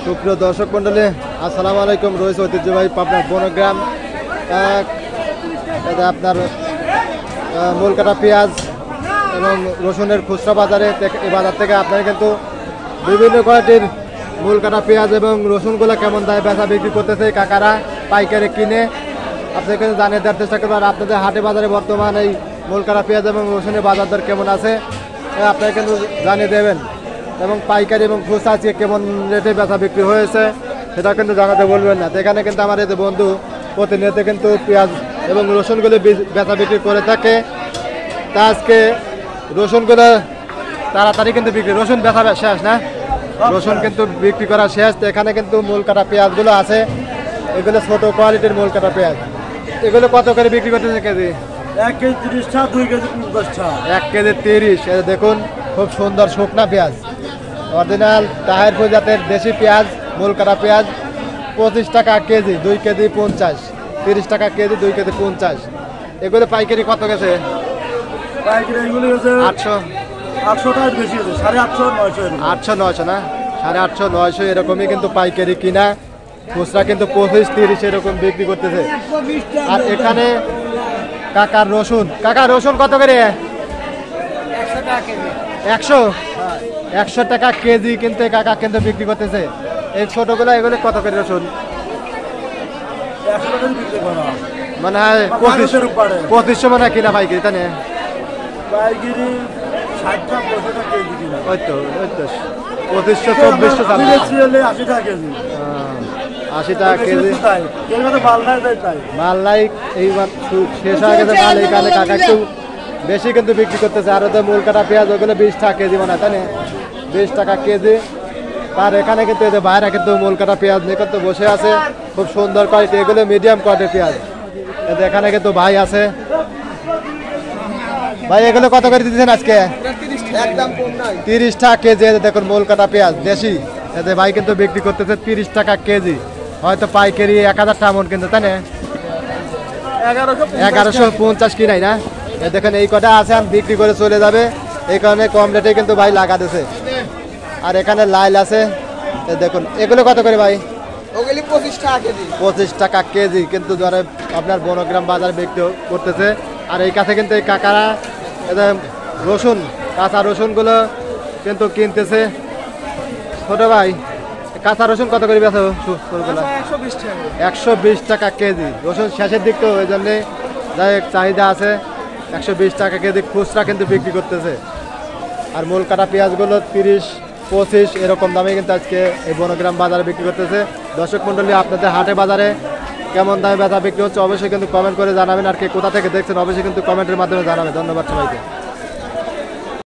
সুপ্রিয় দর্শক মন্ডলী, আসসালামু আলাইকুম। রয়েছে ঐতিহ্যবাহী পাবনার বনগ্রাম আপনার মূলকাটা পেঁয়াজ এবং রসুনের খুচরা বাজারে এই বাজার থেকে আপনারা কিন্তু বিভিন্ন কোয়ালিটির মূলকাটা পেঁয়াজ এবং রসুনগুলো কেমন দামে বেচা বিক্রি করতেছে কাকারা পাইকারি কিনে আপনাদের কিন্তু জানিয়ে দেওয়ার চেষ্টা করবেন। আর আপনাদের হাটে বাজারে বর্তমান এই মূলকাটা পেঁয়াজ এবং রসুনের বাজার দর কেমন আছে আপনারা কিন্তু জানিয়ে দেবেন এবং পাইকারি এবং খুচরা আজকে কেমন রেটে বেচা বিক্রি হয়েছে সেটা কিন্তু জানাতে বলবেন না। এখানে কিন্তু আমার এই বন্ধু প্রতিনিয়ত কিন্তু পেঁয়াজ এবং রসুনগুলো বেচা বিক্রি করে থাকে। তা আজকে রসুনগুলো তাড়াতাড়ি কিন্তু বিক্রি, রসুন বেচা শেষ না, রসুন কিন্তু বিক্রি করা শেষ। এখানে কিন্তু মূলকাটা পেঁয়াজগুলো আছে, এগুলো ছোট কোয়ালিটির মূলকাটা পেঁয়াজ। এগুলো কত করে বিক্রি করতেছে কেজি? 1 কেজি 30 টাকা, 2 কেজি 50 টাকা। 1 কেজি 30। দেখুন খুব সুন্দর শুকনা পেঁয়াজ, অরিজিনাল তাহিরপুর জাতের দেশি পেঁয়াজ মূলকাটা পেঁয়াজ 25 টাকা কেজি, 2 কেজি 50, 30 টাকা কেজি, 2 কেজি 50। এগুলো পাইকারি কত গেছে? পাইকারি এগুলো গেছে 800 টাকা বেশি গেছে, 850 900। 800 900 না, 850 900 এরকমই কিন্তু পাইকারি কিনা, খুচরা কিন্তু 25 30 এরকম বিক্রি করতেছে। আর এখানে কাকার রসুন, কাকা রসুন কত করে? 100 টাকা কেজি কিন্তু কাকা কিন্তু বিক্রি করতেছে। এই ছোটগুলো এগুলো কত করে রসুন? 100 টাকা বিক্রি করা মানে হয় 2500 মানে কিনা পাইকারি, তাই না? পাইকারি 60 টাকা 50 টাকা কেজি কিনা। ওই তো 2500 2400 আমি বেশি হলে 80 টাকা কেজি। 80 টাকা কেজি এর মধ্যে মাল নাই তাই মাল নাই। এইবার শেষ হয়ে গেছে মাল, এই কারণে কাকা একটু বেশি কিন্তু বিক্রি করতেছে। আর ওদের মূলকাটা পেঁয়াজ ওগুলো 20 টাকা কেজি মনে হয়, তাই না? 20 টাকা কেজি। আর এখানে কিন্তু এদের বাইরে কিন্তু মূলকাটা পেঁয়াজ নিয়ে কিন্তু বসে আছে, খুব সুন্দর কোয়ালিটি, এগুলো মিডিয়াম কোয়ালিটির পেঁয়াজ। এখানে কিন্তু ভাই আছে। ভাই এগুলো কত করে দিচ্ছেন আজকে? 30 টাকা কেজি। দেখুন মূলকাটা পেঁয়াজ দেশি, এদের ভাই কিন্তু বিক্রি করতেছে 30 টাকা কেজি। হয়তো পাইকারি 1000 টাকা মন কিন্তু, তাই না? 1150 কিনাই না। দেখেন এই কটা আছে, আমি বিক্রি করে চলে যাবে, এই কারণে কম রেটে কিন্তু ভাই লাগা দিয়েছে। আর এখানে লাইল আছে, দেখুন এগুলো কত করে ভাই? 25 টাকা কেজি কিন্তু ধরে আপনার বনগ্রাম বাজার বিক্রি করতেছে। আর এই কাছে কিন্তু এই কাকারা রসুন, কাঁচা রসুনগুলো কিন্তু কিনতেছে। ছোট ভাই কাঁচা রসুন কত করে বেচো? 120 টাকা কেজি। রসুন শেষের দিক তো ওই জন্যে যাই চাহিদা আছে, 120 টাকা কেজি খুচরা কিন্তু বিক্রি করতেছে। আর মূলকাটা পেঁয়াজগুলো 30 25 এরকম দামে কিন্তু আজকে এই বনগ্রাম বাজারে বিক্রি করতেছে। দর্শক মণ্ডলী, আপনাদের হাটে বাজারে কেমন দামে বেচা বিক্রি হচ্ছে অবশ্যই কিন্তু কমেন্ট করে জানাবেন। আর কে কোথা থেকে দেখছেন অবশ্যই কিন্তু কমেন্টের মাধ্যমে জানাবেন। ধন্যবাদ সবাইকে।